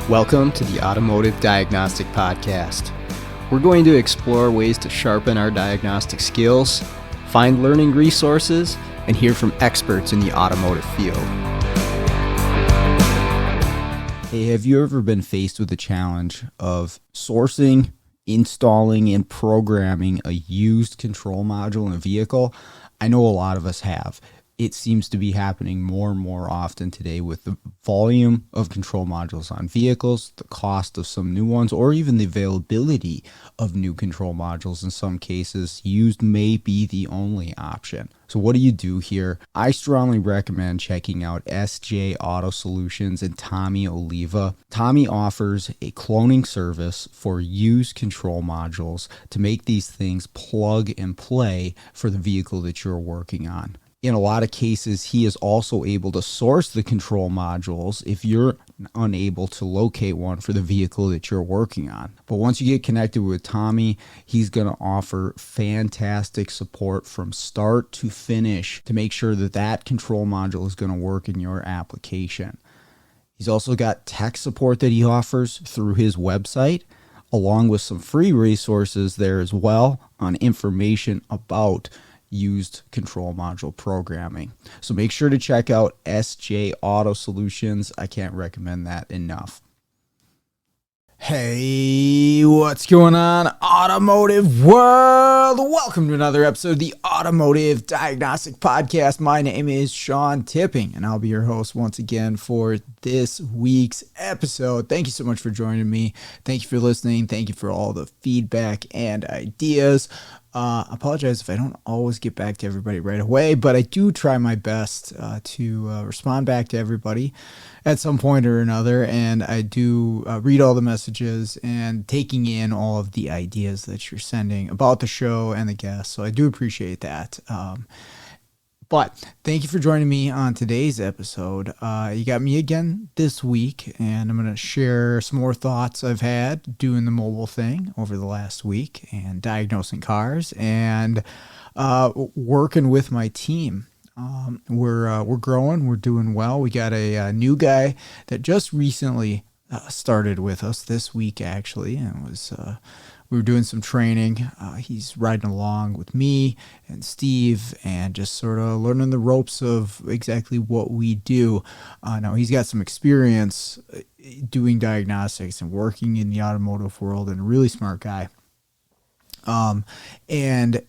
Welcome to the Automotive Diagnostic Podcast. We're going to explore ways to sharpen our diagnostic skills, find learning resources, and hear from experts in the automotive field. Hey, have you ever been faced with the challenge of sourcing, installing, and programming a used control module in a vehicle? I know a lot of us have. It seems to be happening more and more often today with the volume of control modules on vehicles, the cost of some new ones, or even the availability of new control modules. In some cases, used may be the only option. So what do you do here? I strongly recommend checking out SJ Auto Solutions and Tommy Oliva. Tommy offers a cloning service for used control modules to make these things plug and play for the vehicle that you're working on. In a lot of cases, he is also able to source the control modules if you're unable to locate one for the vehicle that you're working on. But once you get connected with Tommy, he's going to offer fantastic support from start to finish to make sure that that control module is going to work in your application. He's also got tech support that he offers through his website, along with some free resources there as well on information about used control module programming. So make sure to check out SJ Auto Solutions. I can't recommend that enough. Hey, what's going on, automotive world? Welcome to another episode of the Automotive Diagnostic Podcast. My name is Sean Tipping, and I'll be your host once again for this week's episode. Thank you so much for joining me. Thank you for listening. Thank you for all the feedback and ideas. Apologize if I don't always get back to everybody right away, but I do try my best to respond back to everybody at some point or another, and I do read all the messages and taking in all of the ideas that you're sending about the show and the guests, so I do appreciate that. But thank you for joining me on today's episode. You got me again this week, and I'm going to share some more thoughts I've had doing the mobile thing over the last week and diagnosing cars and working with my team. We're growing. We're doing well. We got a new guy that just recently started with us this week, actually, and we were doing some training. He's riding along with me and Steve and just sort of learning the ropes of exactly what we do. Now, he's got some experience doing diagnostics and working in the automotive world, and a really smart guy. And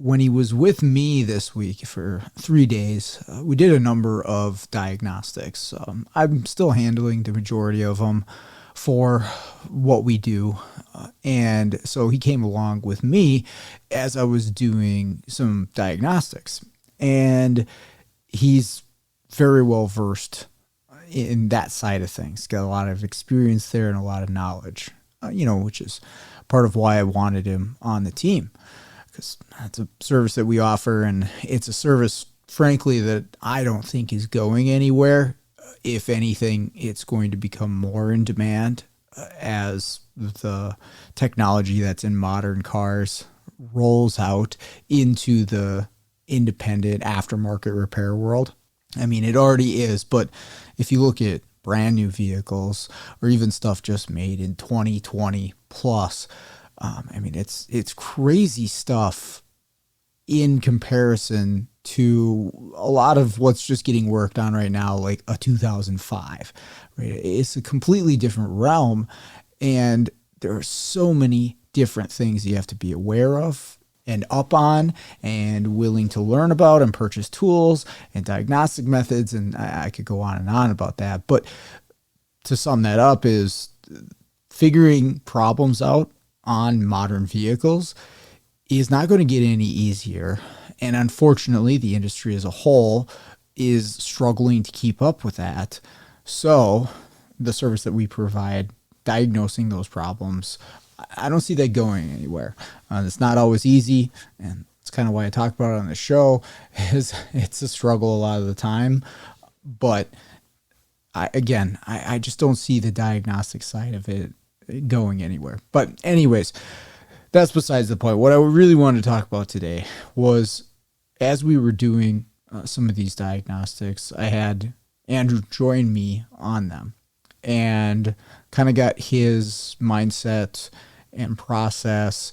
when he was with me this week for 3 days, we did a number of diagnostics. I'm still handling the majority of them for what we do. And so he came along with me as I was doing some diagnostics. And he's very well versed in that side of things. Got a lot of experience there and a lot of knowledge, which is part of why I wanted him on the team. Because that's a service that we offer, and it's a service, frankly, that I don't think is going anywhere. If anything, it's going to become more in demand as the technology that's in modern cars rolls out into the independent aftermarket repair world. I mean, it already is, but if you look at brand new vehicles or even stuff just made in 2020 plus, it's crazy stuff in comparison to a lot of what's just getting worked on right now, like a 2005, right? It's a completely different realm, and there are so many different things you have to be aware of and up on and willing to learn about and purchase tools and diagnostic methods, and I could go on and on about that. But to sum that up is figuring problems out on modern vehicles is not going to get any easier. And unfortunately, the industry as a whole is struggling to keep up with that. So the service that we provide, diagnosing those problems, I don't see that going anywhere. It's not always easy, and it's kind of why I talk about it on the show. It's a struggle a lot of the time. But I just don't see the diagnostic side of it going anywhere. But anyways, that's besides the point. What I really wanted to talk about today was, as we were doing some of these diagnostics, I had Andrew join me on them and kind of got his mindset and process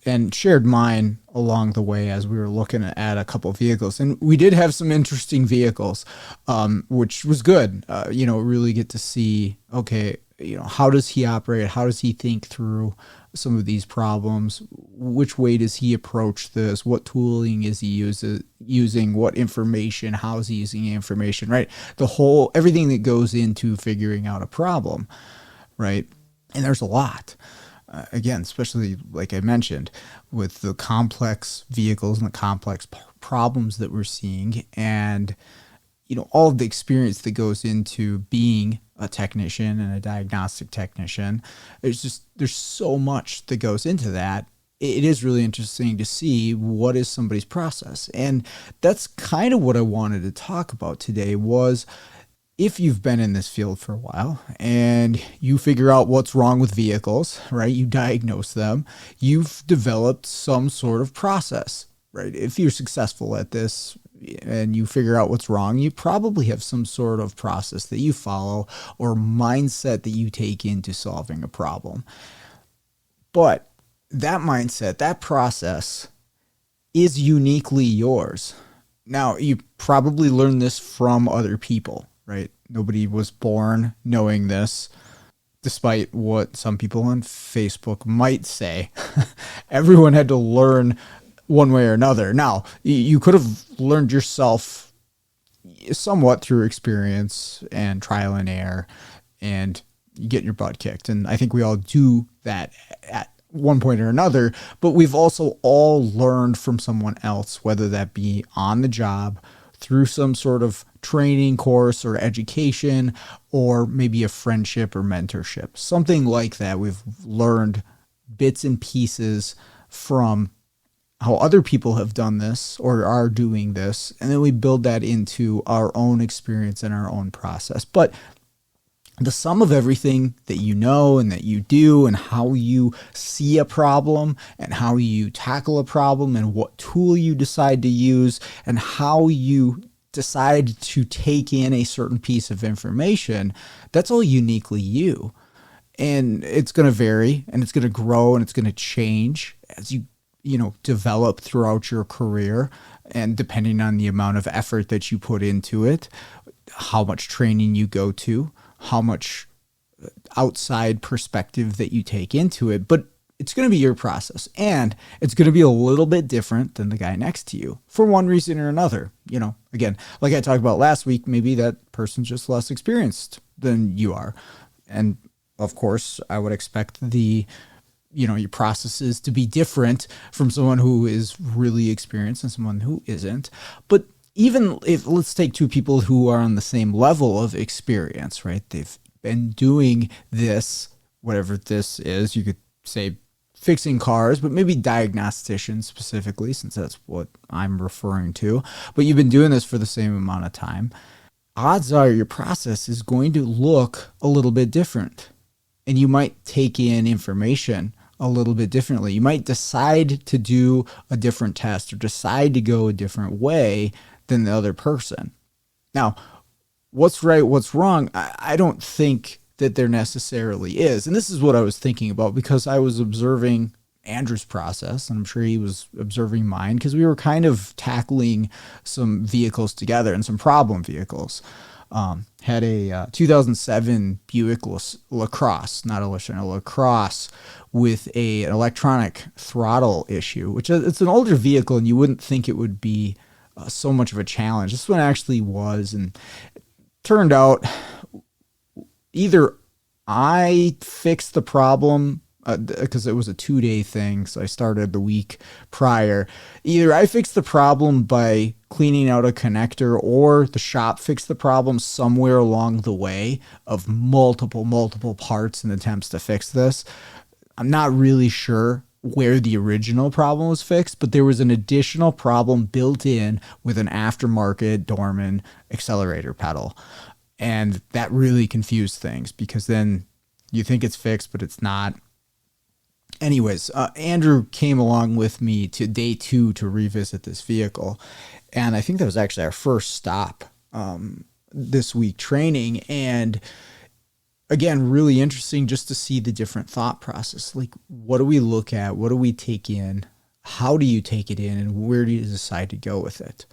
and shared mine along the way as we were looking at a couple of vehicles. And we did have some interesting vehicles, which was good. Really get to see, okay, how does he operate? How does he think through some of these problems? Which way does he approach this? What tooling is he using? What information? How is he using the information, right? Everything that goes into figuring out a problem, right? And there's a lot. Again, especially like I mentioned, with the complex vehicles and the complex problems that we're seeing, and all of the experience that goes into being a technician and a diagnostic technician. There's so much that goes into that. It is really interesting to see what is somebody's process, and that's kind of what I wanted to talk about today. Was, if you've been in this field for a while and you figure out what's wrong with vehicles, right? You diagnose them, you've developed some sort of process, right? If you're successful at this and you figure out what's wrong, you probably have some sort of process that you follow or mindset that you take into solving a problem. But that mindset, that process is uniquely yours. Now, you probably learned this from other people, right? Nobody was born knowing this, despite what some people on Facebook might say. Everyone had to learn one way or another. Now, you could have learned yourself somewhat through experience and trial and error and get your butt kicked. And I think we all do that at one point or another, but we've also all learned from someone else, whether that be on the job, through some sort of training course or education, or maybe a friendship or mentorship, something like that. We've learned bits and pieces from how other people have done this or are doing this, and then we build that into our own experience and our own process. But the sum of everything that you know and that you do, and how you see a problem and how you tackle a problem and what tool you decide to use and how you decide to take in a certain piece of information, that's all uniquely you. And it's going to vary, and it's going to grow, and it's going to change as you develop throughout your career, and depending on the amount of effort that you put into it, how much training you go to, how much outside perspective that you take into it. But it's going to be your process, and it's going to be a little bit different than the guy next to you for one reason or another. Again, like I talked about last week, maybe that person's just less experienced than you are. And of course, I would expect your processes to be different from someone who is really experienced and someone who isn't. But even if, let's take two people who are on the same level of experience, right? They've been doing this, whatever this is, you could say fixing cars, but maybe diagnosticians specifically, since that's what I'm referring to. But you've been doing this for the same amount of time. Odds are your process is going to look a little bit different, and you might take in information a little bit differently. You might decide to do a different test or decide to go a different way than the other person. Now, what's right, what's wrong, I don't think that there necessarily is. And this is what I was thinking about, because I was observing Andrew's process, and I'm sure he was observing mine, because we were kind of tackling some vehicles together and some problem vehicles. Had a 2007 Buick LaCrosse, not a Lashon, a LaCrosse, with an electronic throttle issue, which it's an older vehicle, and you wouldn't think it would be so much of a challenge. This one actually was, and it turned out either I fixed the problem, because it was a 2-day thing, so I started the week prior. Either I fixed the problem by cleaning out a connector, or the shop fixed the problem somewhere along the way of multiple parts and attempts to fix this. I'm not really sure where the original problem was fixed, but there was an additional problem built in with an aftermarket Dorman accelerator pedal. And that really confused things, because then you think it's fixed, but it's not. Anyways, Andrew came along with me to day 2 to revisit this vehicle. And I think that was actually our first stop this week training. And again, really interesting just to see the different thought process. Like, what do we look at? What do we take in? How do you take it in? And where do you decide to go with it?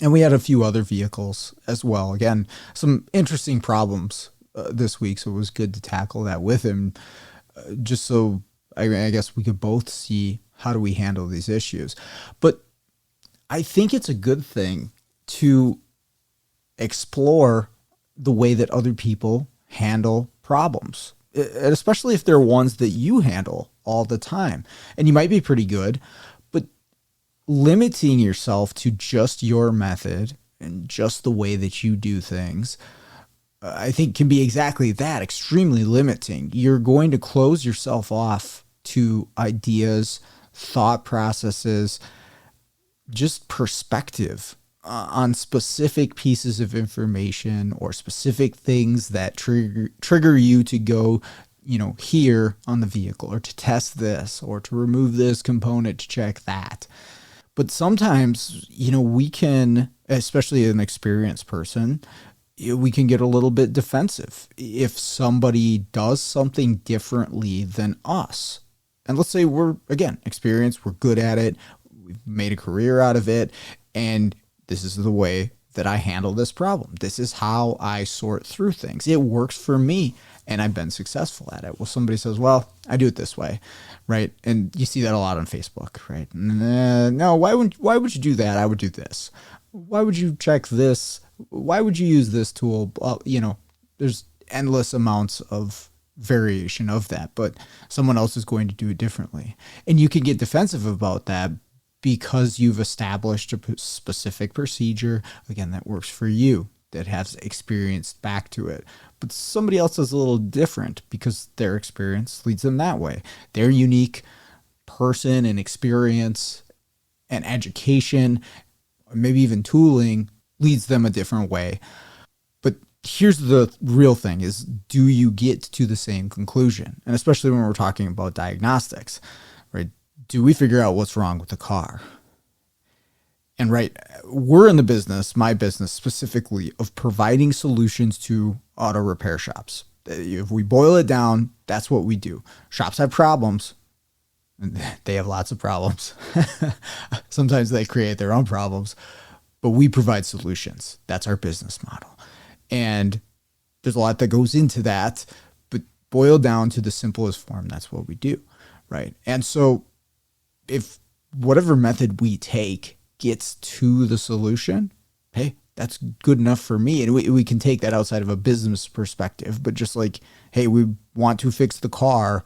And we had a few other vehicles as well. Again, some interesting problems this week. So it was good to tackle that with him just so I guess we could both see how do we handle these issues. But I think it's a good thing to explore the way that other people handle problems, especially if they're ones that you handle all the time. And you might be pretty good, but limiting yourself to just your method and just the way that you do things, I think can be exactly that, extremely limiting. You're going to close yourself off to ideas, thought processes, just perspective on specific pieces of information or specific things that trigger you to go, here on the vehicle, or to test this, or to remove this component to check that. But sometimes, we can, especially an experienced person, we can get a little bit defensive if somebody does something differently than us. And let's say we're, again, experienced, we're good at it, we've made a career out of it, and this is the way that I handle this problem. This is how I sort through things. It works for me, and I've been successful at it. Well, somebody says, well, I do it this way, right? And you see that a lot on Facebook, right? No, why would you do that? I would do this. Why would you check this? Why would you use this tool? There's endless amounts of variation of that, but someone else is going to do it differently. And you can get defensive about that because you've established a specific procedure, again, that works for you, that has experience back to it. But somebody else is a little different because their experience leads them that way. Their unique person and experience and education, or maybe even tooling, leads them a different way. But here's the real thing is, do you get to the same conclusion? And especially when we're talking about diagnostics, right? Do we figure out what's wrong with the car? And right, we're in the business, my business specifically, of providing solutions to auto repair shops. If we boil it down, that's what we do. Shops have problems. They have lots of problems. Sometimes they create their own problems, but we provide solutions. That's our business model. And there's a lot that goes into that, but boiled down to the simplest form, that's what we do, right? And so if whatever method we take gets to the solution, hey, that's good enough for me. And we can take that outside of a business perspective, but just like, hey, we want to fix the car.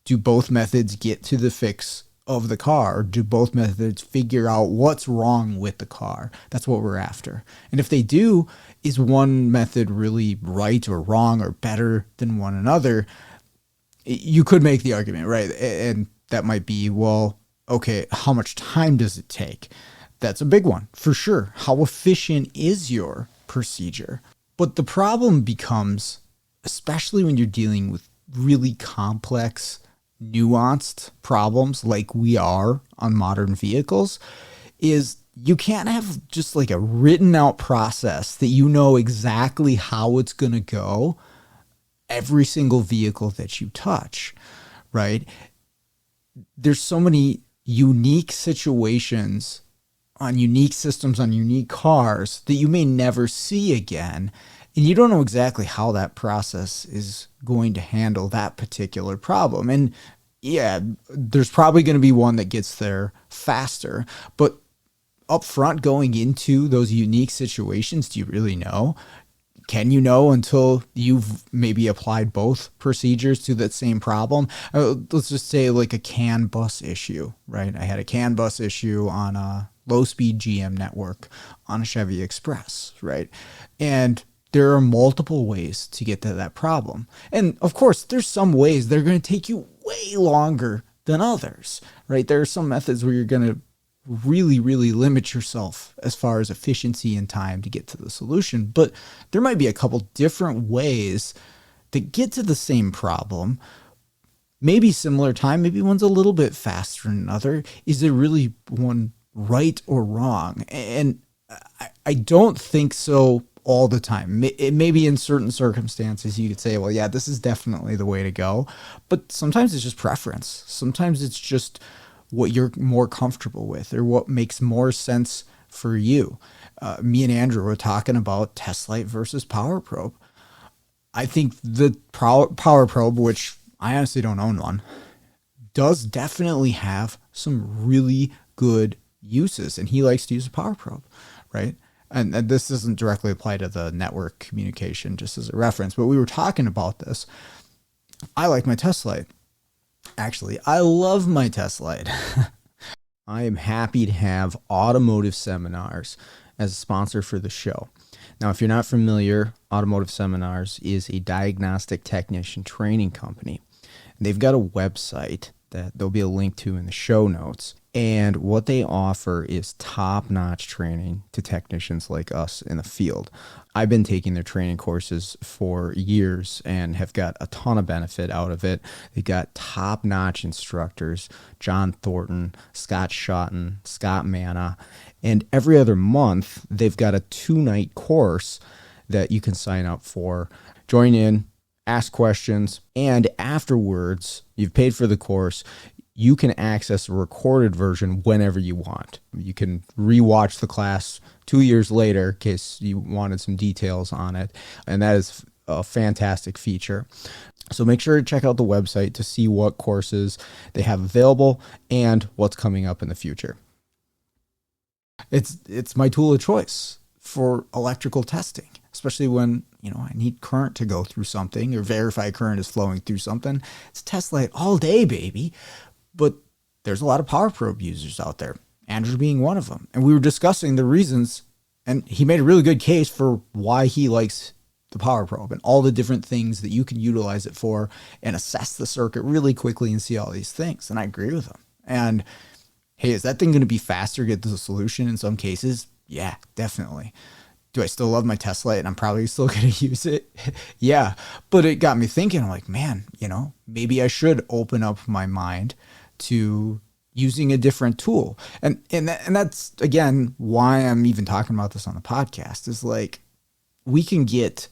Do both methods get to the fix of the car? Or do both methods figure out what's wrong with the car? That's what we're after. And if they do, is one method really right or wrong or better than one another? You could make the argument, right? And that might be, well, okay, how much time does it take? That's a big one, for sure. How efficient is your procedure? But the problem becomes, especially when you're dealing with really complex, nuanced problems like we are on modern vehicles, is you can't have just like a written out process that you know exactly how it's going to go every single vehicle that you touch, right? There's so many unique situations on unique systems on unique cars that you may never see again. And you don't know exactly how that process is going to handle that particular problem. And yeah, there's probably going to be one that gets there faster. But up front, going into those unique situations, do you really know? Can you know until you've maybe applied both procedures to that same problem? Let's just say like a CAN bus issue, right? I had a CAN bus issue on a low-speed GM network on a Chevy Express, right? And there are multiple ways to get to that problem. And of course, there's some ways that are going to take you way longer than others, right? There are some methods where you're going to really, really limit yourself as far as efficiency and time to get to the solution. But there might be a couple different ways to get to the same problem, maybe similar time, maybe one's a little bit faster than another. Is there really one right or wrong? And I don't think so all the time. Maybe in certain circumstances you could say, well, yeah, this is definitely the way to go. But sometimes it's just preference. Sometimes it's just what you're more comfortable with or what makes more sense for you. Me and Andrew were talking about test light versus power probe. I think the power probe, which I honestly don't own one, does definitely have some really good uses, and he likes to use a power probe, right? And this doesn't directly apply to the network communication, just as a reference, but we were talking about this. I like my test light. Actually, I love my test light. I am happy to have Automotive Seminars as a sponsor for the show. Now, if you're not familiar, Automotive Seminars is a diagnostic technician training company. They've got a website that there'll be a link to in the show notes. And what they offer is top-notch training to technicians like us in the field. I've been taking their training courses for years and have got a ton of benefit out of it. They've got top-notch instructors, John Thornton, Scott Shotton, Scott Manna, and every other month they've got a 2-night course that you can sign up for. Join in, ask questions, and afterwards, you've paid for the course, you can access a recorded version whenever you want. You can rewatch the class 2 years later in case you wanted some details on it. And that is a fantastic feature. So make sure to check out the website to see what courses they have available and what's coming up in the future. It's my tool of choice for electrical testing, especially when, I need current to go through something or verify current is flowing through something. It's test light all day, baby. But there's a lot of power probe users out there, Andrew being one of them. And we were discussing the reasons, and he made a really good case for why he likes the power probe and all the different things that you can utilize it for and assess the circuit really quickly and see all these things. And I agree with him. And hey, is that thing going to be faster, get to the solution in some cases? Yeah, definitely. Do I still love my test light and I'm probably still going to use it? Yeah. But it got me thinking, I'm like, man, maybe I should open up my mind to using a different tool. And that's, again, why I'm even talking about this on the podcast is like, we can get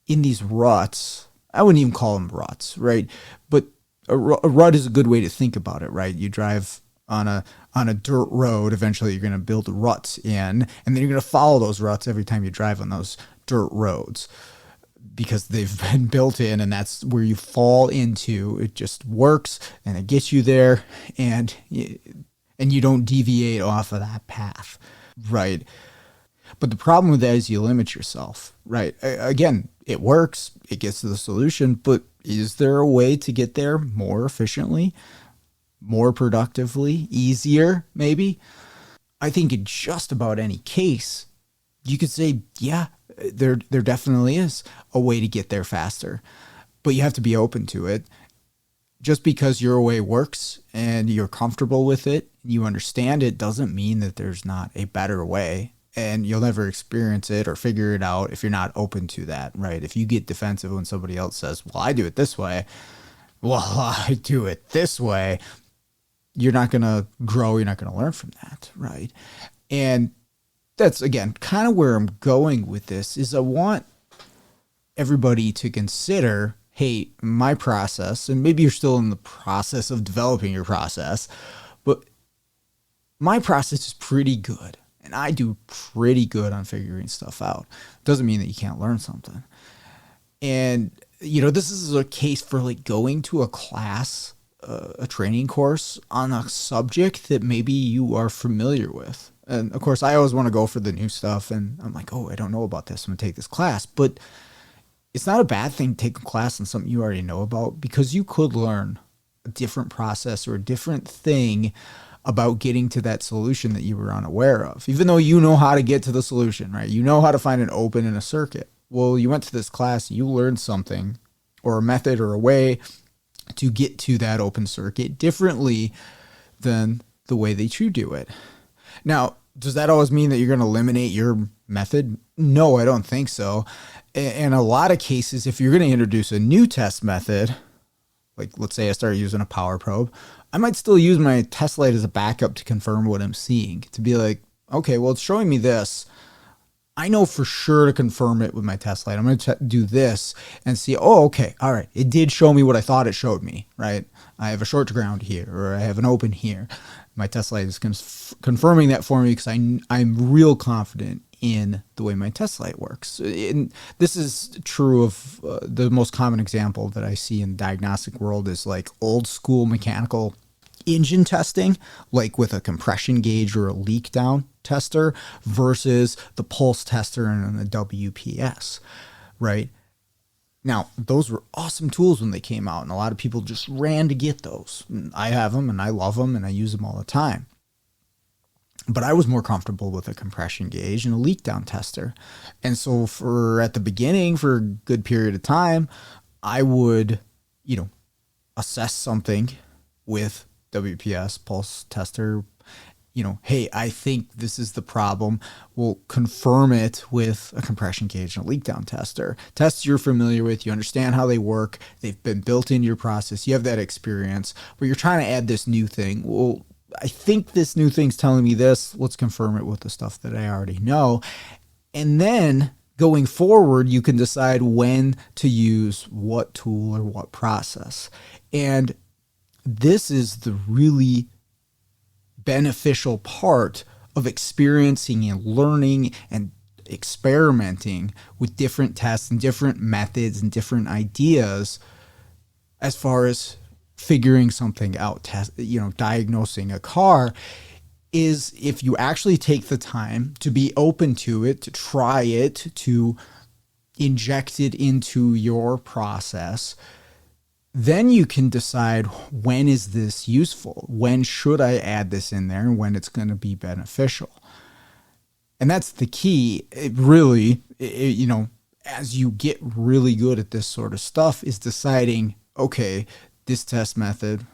in these ruts. I wouldn't even call them ruts, right? But a rut is a good way to think about it, right? You drive on a dirt road, eventually you're going to build ruts in, and then you're going to follow those ruts every time you drive on those dirt roads because they've been built in, and that's where you fall into. It just works and it gets you there, and you don't deviate off of that path, right? But the problem with that is you limit yourself, right? Again, it works, it gets to the solution, but is there a way to get there more efficiently, more productively, easier, maybe? I think in just about any case, you could say, yeah, there definitely is a way to get there faster, but you have to be open to it. Just because your way works and you're comfortable with it, you understand it, doesn't mean that there's not a better way, and you'll never experience it or figure it out if you're not open to that, right? If you get defensive when somebody else says, well, I do it this way, well, I do it this way, you're not going to grow. You're not going to learn from that, right? And that's, again, kind of where I'm going with this is I want everybody to consider, hey, my process, and maybe you're still in the process of developing your process, but my process is pretty good, and I do pretty good on figuring stuff out. Doesn't mean that you can't learn something. And, this is a case for like going to a class, a training course on a subject that maybe you are familiar with. And of course, I always want to go for the new stuff, and I'm like, oh, I don't know about this, I'm going to take this class. But it's not a bad thing to take a class on something you already know about, because you could learn a different process or a different thing about getting to that solution that you were unaware of, even though you know how to get to the solution, right? You know how to find an open in a circuit. Well, you went to this class, you learned something or a method or a way to get to that open circuit differently than the way that you do it. Now, does that always mean that you're going to eliminate your method? No, I don't think so. In a lot of cases, if you're going to introduce a new test method, like let's say I start using a power probe, I might still use my test light as a backup to confirm what I'm seeing, to be like, okay, well, it's showing me this. I know for sure to confirm it with my test light. I'm going to do this and see, oh, okay, all right. It did show me what I thought it showed me, right? I have a short to ground here, or I have an open here. My test light is confirming that for me because I'm real confident in the way my test light works. And this is true of the most common example that I see in the diagnostic world is like old school mechanical engine testing, like with a compression gauge or a leak down tester versus the pulse tester and the WPS, right? Now, those were awesome tools when they came out, and a lot of people just ran to get those. I have them, and I love them, and I use them all the time. But I was more comfortable with a compression gauge and a leak down tester. And so at the beginning, for a good period of time, I would, assess something with WPS, pulse tester, hey, I think this is the problem. We'll confirm it with a compression gauge and a leak down tester. Tests you're familiar with, you understand how they work, they've been built into your process, you have that experience, but you're trying to add this new thing. Well, I think this new thing's telling me this. Let's confirm it with the stuff that I already know. And then going forward, you can decide when to use what tool or what process. And this is the really beneficial part of experiencing and learning and experimenting with different tests and different methods and different ideas as far as figuring something out, diagnosing a car, is if you actually take the time to be open to it, to try it, to inject it into your process, then you can decide, when is this useful? When should I add this in there, and when it's going to be beneficial? And that's the key. It really, as you get really good at this sort of stuff, is deciding, okay, this test method,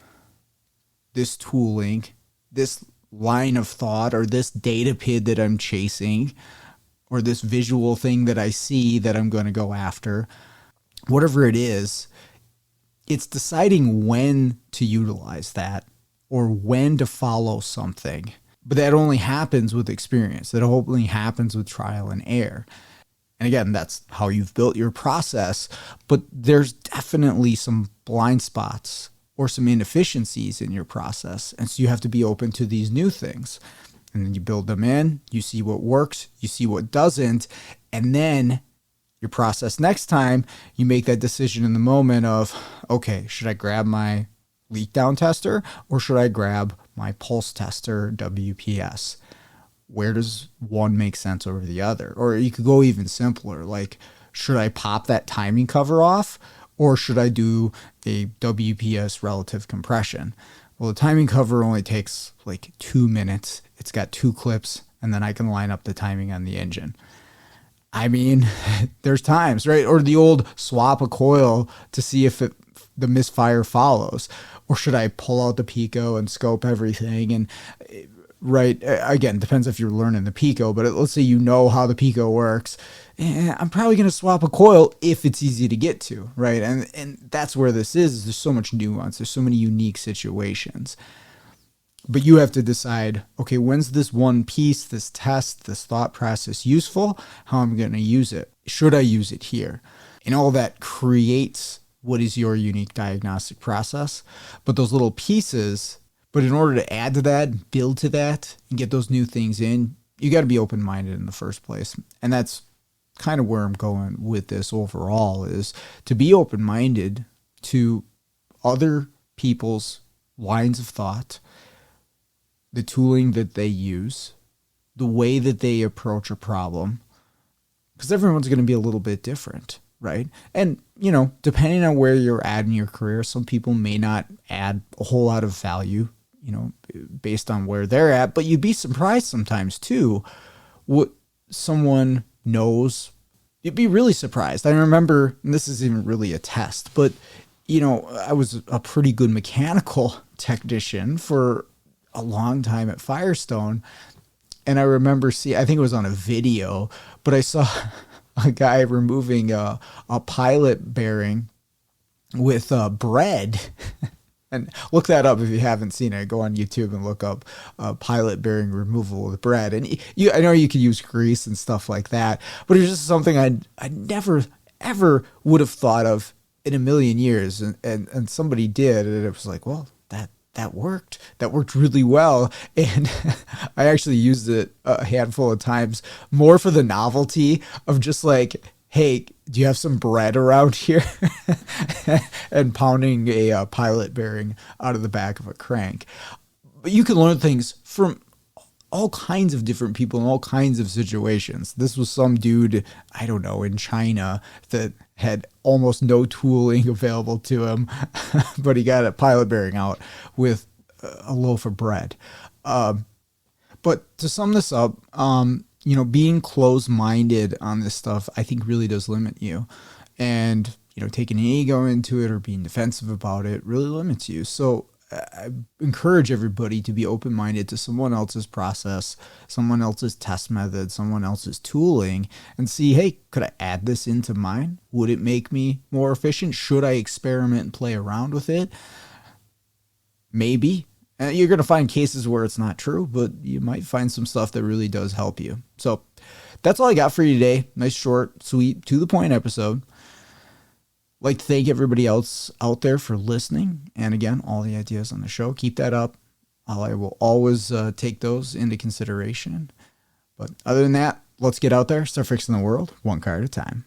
this tooling, this line of thought, or this data PID that I'm chasing, or this visual thing that I see that I'm going to go after, whatever it is, it's deciding when to utilize that or when to follow something. But that only happens with experience. That only happens with trial and error. And again, that's how you've built your process. But there's definitely some blind spots or some inefficiencies in your process. And so you have to be open to these new things. And then you build them in, you see what works, you see what doesn't, and then your process next time, you make that decision in the moment of, okay, should I grab my leak down tester or should I grab my pulse tester, WPS? Where does one make sense over the other? Or you could go even simpler, like, should I pop that timing cover off or should I do a WPS relative compression? Well, the timing cover only takes like 2 minutes. It's got 2 clips, and then I can line up the timing on the engine. I mean, there's times, right? Or the old swap a coil to see if the misfire follows. Or should I pull out the Pico and scope everything? And right, again, depends if you're learning the Pico, but let's say you know how the Pico works. I'm probably going to swap a coil if it's easy to get to, right? And that's where this is. There's so much nuance. There's so many unique situations. But you have to decide, okay, when's this one piece, this test, this thought process useful? How am I going to use it? Should I use it here? And all that creates what is your unique diagnostic process. But those little pieces, but in order to add to that, build to that, and get those new things in, you got to be open-minded in the first place. And that's kind of where I'm going with this overall, is to be open-minded to other people's lines of thought, the tooling that they use, the way that they approach a problem, because everyone's going to be a little bit different, right? And, depending on where you're at in your career, some people may not add a whole lot of value, based on where they're at, but you'd be surprised sometimes too, what someone knows. You'd be really surprised. I remember, and this isn't even really a test, but, I was a pretty good mechanical technician for a long time at Firestone. And I remember I think it was on a video, but I saw a guy removing a pilot bearing with bread. And look that up if you haven't seen it. Go on YouTube and look up pilot bearing removal with bread. And I know you could use grease and stuff like that, but it's just something I never, ever would have thought of in a million years. And somebody did, and it was like, well, that worked. That worked really well. And I actually used it a handful of times, more for the novelty of just like, hey, do you have some bread around here? And pounding a pilot bearing out of the back of a crank. But you can learn things from all kinds of different people in all kinds of situations. This was some dude, I don't know, in China that had almost no tooling available to him, but he got a pilot bearing out with a loaf of bread. But to sum this up, being closed-minded on this stuff, I think really does limit you. And, taking an ego into it or being defensive about it really limits you. So I encourage everybody to be open-minded to someone else's process, someone else's test method, someone else's tooling, and see, hey, could I add this into mine? Would it make me more efficient? Should I experiment and play around with it? Maybe. You're going to find cases where it's not true, but you might find some stuff that really does help you. So that's all I got for you today. Nice, short, sweet, to the point episode. Like to thank everybody else out there for listening. And again, all the ideas on the show, keep that up. I will always take those into consideration. But other than that, let's get out there, start fixing the world one car at a time.